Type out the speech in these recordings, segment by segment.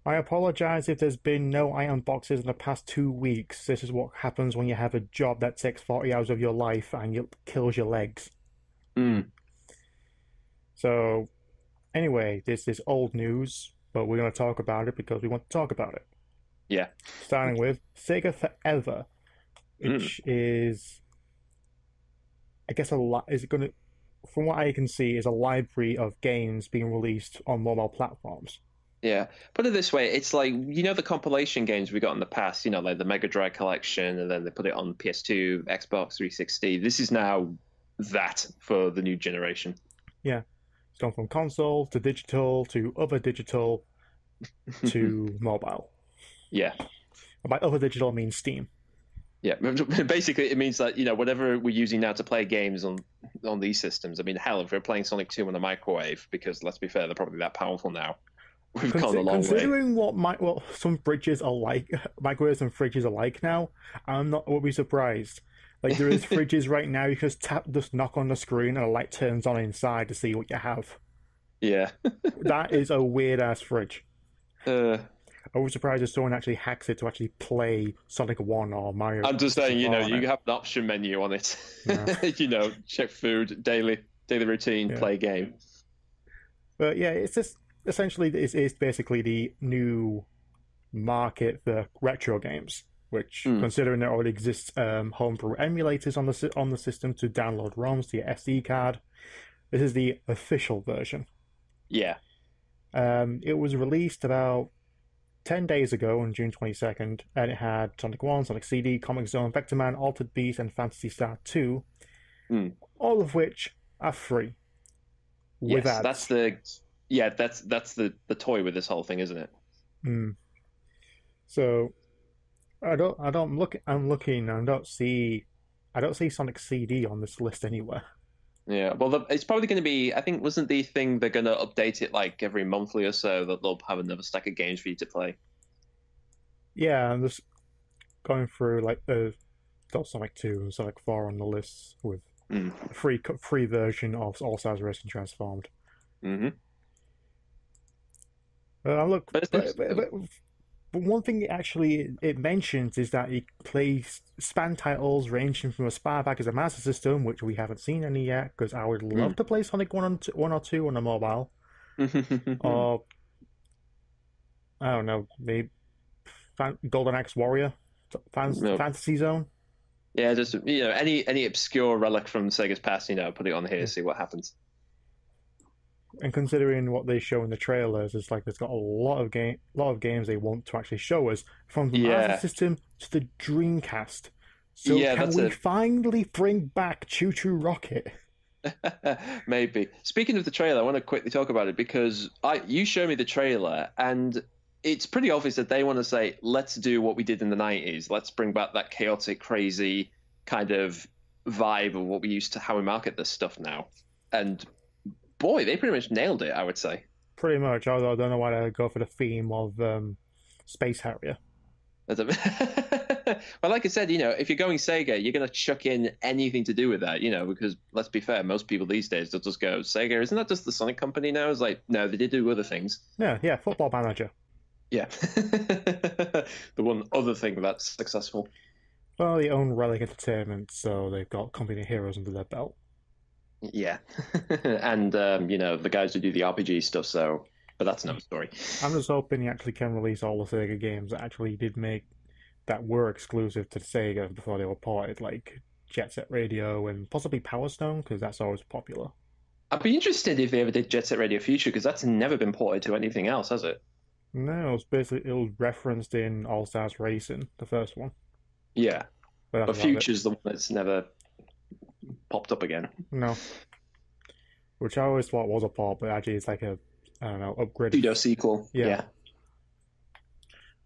I apologize if there's been no iron boxes in the past 2 weeks. This is what happens when you have a job that takes 40 hours of your life and it kills your legs. Mm. So, anyway, this is old news, but we're going to talk about it because we want to talk about it. Yeah. Starting with Sega Forever, which is, I guess, a lot. Is it going to, from what I can see, is a library of games being released on mobile platforms. Yeah. Put it this way, it's like, the compilation games we got in the past, like the Mega Drive collection, and then they put it on PS2, Xbox 360. This is now that for the new generation. Yeah. It's gone from console to digital to other digital to mobile. Yeah. And by other digital, I mean Steam. Yeah, basically it means that, whatever we're using now to play games on these systems, I mean, hell, if we're playing Sonic 2 on a microwave, because let's be fair, they're probably that powerful now, we've gone a long way. Considering what some fridges are like, microwaves and fridges are like now, I won't be surprised. Like, there is fridges right now, you just knock on the screen and a light turns on inside to see what you have. Yeah. That is a weird-ass fridge. I was surprised if someone actually hacks it to actually play Sonic 1 or Mario. I'm just saying, you have an option menu on it. Yeah. Check food, daily routine, play game. But yeah, it's just essentially it's basically the new market for retro games, which, considering there already exists homebrew emulators on the system to download ROMs to your SD card, this is the official version. Yeah. It was released about 10 days ago on June 22nd, and it had Sonic 1, Sonic CD, Comic Zone, Vector Man, Altered Beast, and Phantasy Star 2, all of which are free. With yes, ads. that's the toy with this whole thing, isn't it? So I don't see Sonic CD on this list anywhere. Yeah, well, it's probably going to be, I think, wasn't the thing they're going to update it like every monthly or so, that they'll have another stack of games for you to play? Yeah, I'm just going through, like, got Sonic 2 and Sonic 4 on the list with free version of All-Stars Racing Transformed. Mm-hmm. But one thing it mentions is that it plays span titles ranging from a Spy back as a Master System, which we haven't seen any yet, because I would love to play Sonic 1 or 2 on a mobile. Or, I don't know, maybe Golden Axe Warrior, Fantasy Zone. Yeah, just, any obscure relic from Sega's past, put it on here, see what happens. And considering what they show in the trailers, it's like there's got a lot of games they want to actually show us, from the Master System to the Dreamcast. So can we finally bring back Choo Choo Rocket? Maybe. Speaking of the trailer, I want to quickly talk about it, because you showed me the trailer, and it's pretty obvious that they want to say, let's do what we did in the 90s. Let's bring back that chaotic, crazy kind of vibe of what we used to, how we market this stuff now. And boy, they pretty much nailed it, I would say. Pretty much, although I don't know why they go for the theme of Space Harrier. But like I said, if you're going Sega, you're going to chuck in anything to do with that, because let's be fair, most people these days, they'll just go, Sega, isn't that just the Sonic company now? It's like, no, they did do other things. Yeah, Football Manager. Yeah. The one other thing that's successful. Well, they own Relic Entertainment, so they've got Company of Heroes under their belt. Yeah. And, the guys who do the RPG stuff, but that's another story. I'm just hoping he actually can release all the Sega games that were exclusive to Sega before they were ported, like Jet Set Radio and possibly Power Stone, because that's always popular. I'd be interested if they ever did Jet Set Radio Future, because that's never been ported to anything else, has it? No, it was referenced in All Stars Racing, the first one. Yeah, but Future's the one that's never popped up again. No. Which I always thought was a port, but actually it's like a, I don't know, upgrade. Pseudo sequel. Yeah.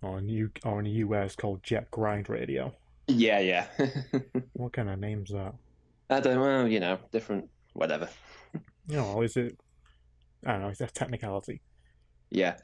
Or in the US called Jet Grind Radio. Yeah. What kind of name's that? I don't know, different, whatever. Is it, I don't know, it's a technicality. Yeah.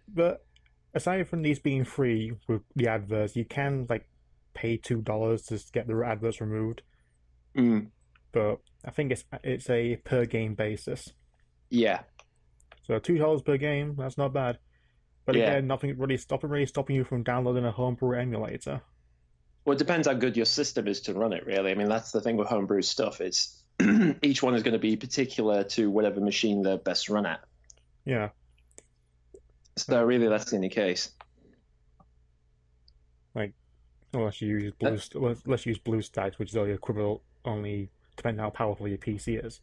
But aside from these being free with the adverts, you can, like, pay $2 to get the adverts removed. But I think it's a per game basis. Yeah. So $2 per game, that's not bad. But Yeah. again, nothing really stopping you from downloading a homebrew emulator. Well, it depends how good your system is to run it, really. I mean, that's the thing with homebrew stuff. It's each one is going to be particular to whatever machine they're best run at. Yeah. So really, that's the only case. Like, unless you use BlueStacks, which is only equivalent, only depending on how powerful your PC is.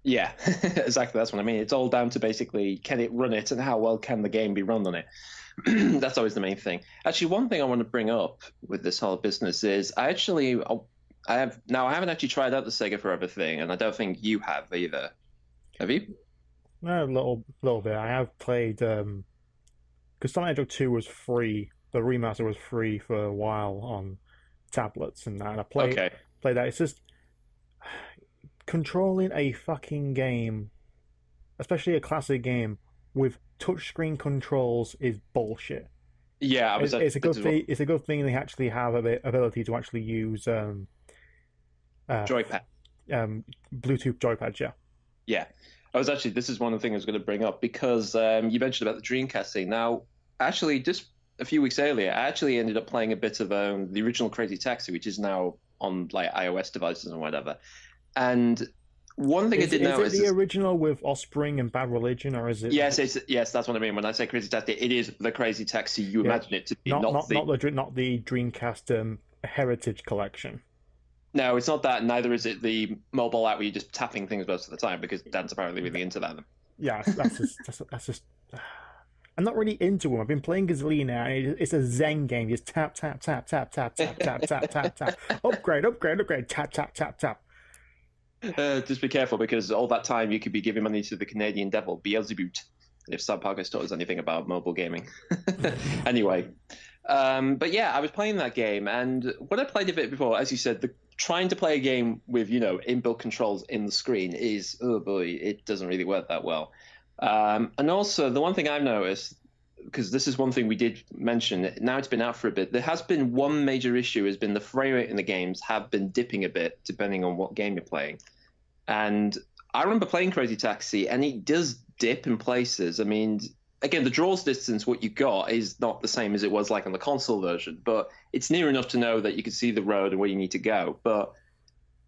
Yeah, exactly. That's what I mean. It's all down to basically, can it run it and how well can the game be run on it? That's always the main thing. Actually, one thing I want to bring up with this whole business is I haven't actually tried out the Sega Forever thing, and I don't think you have either. Have you? A little bit. I have played because Sonic Hedgehog 2 was free. The remaster was free for a while on tablets and that. And I played that. It's just controlling a fucking game, especially a classic game, with touchscreen controls is bullshit. Yeah, it's a good thing. It's a good thing they actually have the ability to actually use joypad, Bluetooth joypads. Yeah. Yeah, this is one of the things I was going to bring up because you mentioned about the Dreamcast thing. Now, actually, just a few weeks earlier, I actually ended up playing a bit of the original Crazy Taxi, which is now on like iOS devices and whatever. And one thing I did notice is it the original with Offspring and Bad Religion, or is it? Yes, that's what I mean. When I say Crazy Taxi, it is the Crazy Taxi you imagine it to be, not the Dreamcast Heritage Collection. No, it's not that. Neither is it the mobile app where you're just tapping things most of the time, because Dan's apparently really into that. Yeah, that's just. I'm not really into them. I've been playing Gazillion now. It's a Zen game. Just tap, tap, tap, tap, tap, tap, tap, tap, tap, tap. Upgrade, tap, tap, tap, tap. Just be careful, because all that time you could be giving money to the Canadian devil, Beelzebub, if Sam Parker taught us anything about mobile gaming. Anyway, but yeah, I was playing that game, and when I played a bit before, as you said, trying to play a game with, inbuilt controls in the screen is, oh boy, it doesn't really work that well. And also, the one thing I've noticed, because this is one thing we did mention, now it's been out for a bit, there has been one major issue, has been the frame rate in the games have been dipping a bit, depending on what game you're playing. And I remember playing Crazy Taxi, and it does dip in places. I mean, again, the draws distance, what you got, is not the same as it was like on the console version, but it's near enough to know that you can see the road and where you need to go. But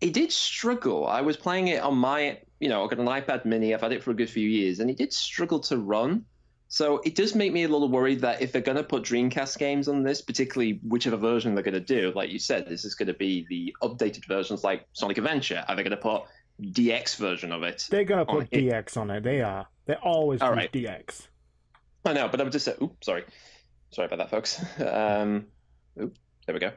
it did struggle. I was playing it on my, I've got an iPad mini, I've had it for a good few years, and it did struggle to run. So it does make me a little worried that if they're going to put Dreamcast games on this, particularly whichever version they're going to do, like you said, this is going to be the updated versions like Sonic Adventure. Are they going to put DX version of it? They're going to put DX on it. They are. They always do DX. I know, but I would just say, sorry about that, folks. There we go.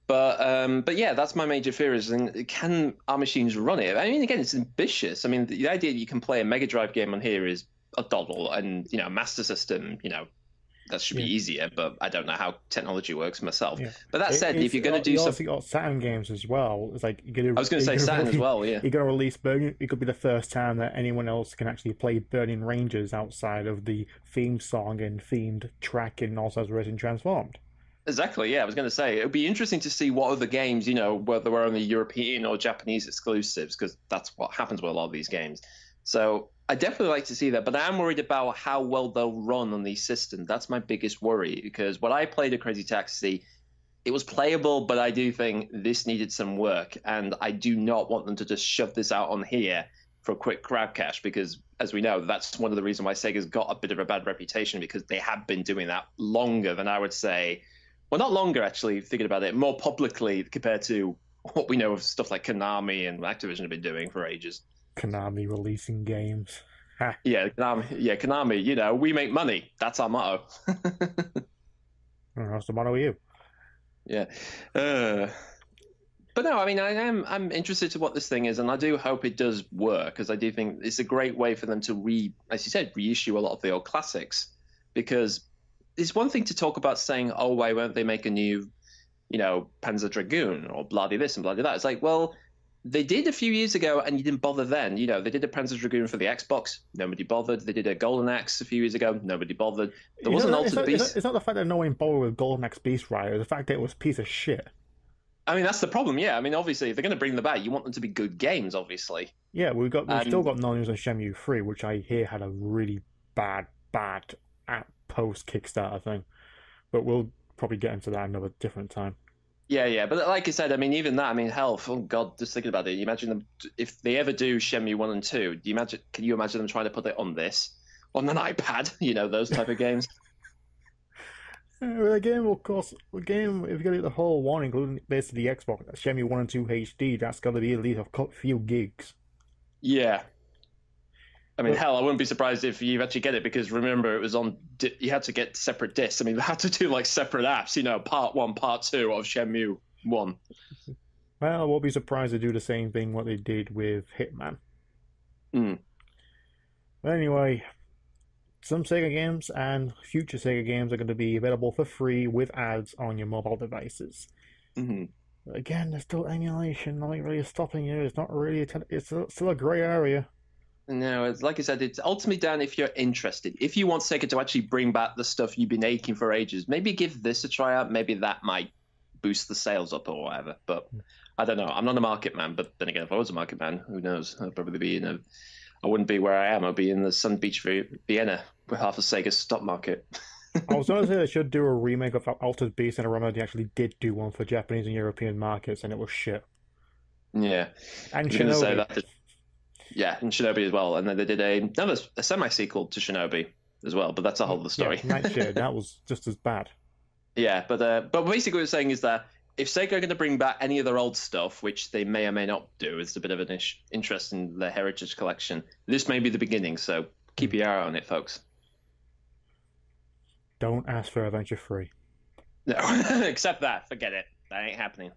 But yeah, that's my major fear is, can our machines run it? I mean, again, it's ambitious. I mean, the idea that you can play a Mega Drive game on here is a doddle, and Master System, that should be easier. But I don't know how technology works myself. Yeah. But that said, if you're going to do something, you also got Saturn games as well. It's like I was going to say Saturn as well. Yeah, you're going to release Burning. It could be the first time that anyone else can actually play Burning Rangers outside of the theme song and themed track in All Stars Racing Transformed. Exactly, yeah. I was going to say, it would be interesting to see what other games, whether we're only European or Japanese exclusives, because that's what happens with a lot of these games. So I definitely like to see that, but I am worried about how well they'll run on these systems. That's my biggest worry, because when I played a Crazy Taxi, it was playable, but I do think this needed some work, and I do not want them to just shove this out on here for a quick crowd cash, because as we know, that's one of the reasons why Sega's got a bit of a bad reputation, because they have been doing that longer than I would say. Well, not longer, actually, thinking about it, more publicly compared to what we know of stuff like Konami and Activision have been doing for ages. Konami releasing games. Yeah, Konami, we make money. That's our motto. What's the motto of you? Yeah. But no, I mean, I'm interested to what this thing is, and I do hope it does work, because I do think it's a great way for them to as you said, reissue a lot of the old classics, because it's one thing to talk about saying, oh, why won't they make a new, Panzer Dragoon or bloody this and bloody that? It's like, well, they did a few years ago and you didn't bother then. They did a Panzer Dragoon for the Xbox. Nobody bothered. They did a Golden Axe a few years ago. Nobody bothered. There was an Altered Beast. It's not the fact that no one bothered with Golden Axe Beast Rider. The fact that it was a piece of shit. I mean, that's the problem, yeah. I mean, obviously, if they're going to bring them back, you want them to be good games, obviously. Yeah, we've still got No News on Shenmue 3, which I hear had a really bad at post Kickstarter thing. But we'll probably get into that another different time. Yeah. But like I said, I mean, even that, I mean, hell, oh God, just thinking about it, you imagine them if they ever do Shenmue 1 and 2. Can you imagine them trying to put it on on an iPad? Those type of games. Well, the game, of course, if you get the whole one, including basically the Xbox, Shenmue 1 and 2 HD, that's got to be at least a few gigs. Yeah. I mean, hell, I wouldn't be surprised if you actually get it because remember, it was you had to get separate discs. I mean, they had to do like separate apps, part 1, part 2 of Shenmue 1. Well, I won't be surprised to do the same thing what they did with Hitman. But anyway, some Sega games and future Sega games are going to be available for free with ads on your mobile devices. Again, there's still emulation, not really stopping you. It's not really, it's still a grey area. No, it's like I said, it's ultimately down if you're interested. If you want Sega to actually bring back the stuff you've been aching for ages, maybe give this a try out. Maybe that might boost the sales up or whatever. But I don't know. I'm not a market man, but then again, if I was a market man, who knows? I'd probably be I wouldn't be where I am. I'd be in the Sun Beach, Vienna, with half of Sega's stock market. I was going to say they should do a remake of Altered Beast, and I remember they actually did do one for Japanese and European markets, and it was shit. Yeah. And Shinobi. And Shinobi as well. And then they did a semi-sequel to Shinobi as well, but that's a whole other story. Yeah, that was just as bad. Yeah, but basically what we're saying is that if Sega are going to bring back any of their old stuff, which they may or may not do, it's a bit of an interest in their heritage collection, this may be the beginning, so keep your eye on it, folks. Don't ask for Adventure 3. No, except that. Forget it. That ain't happening.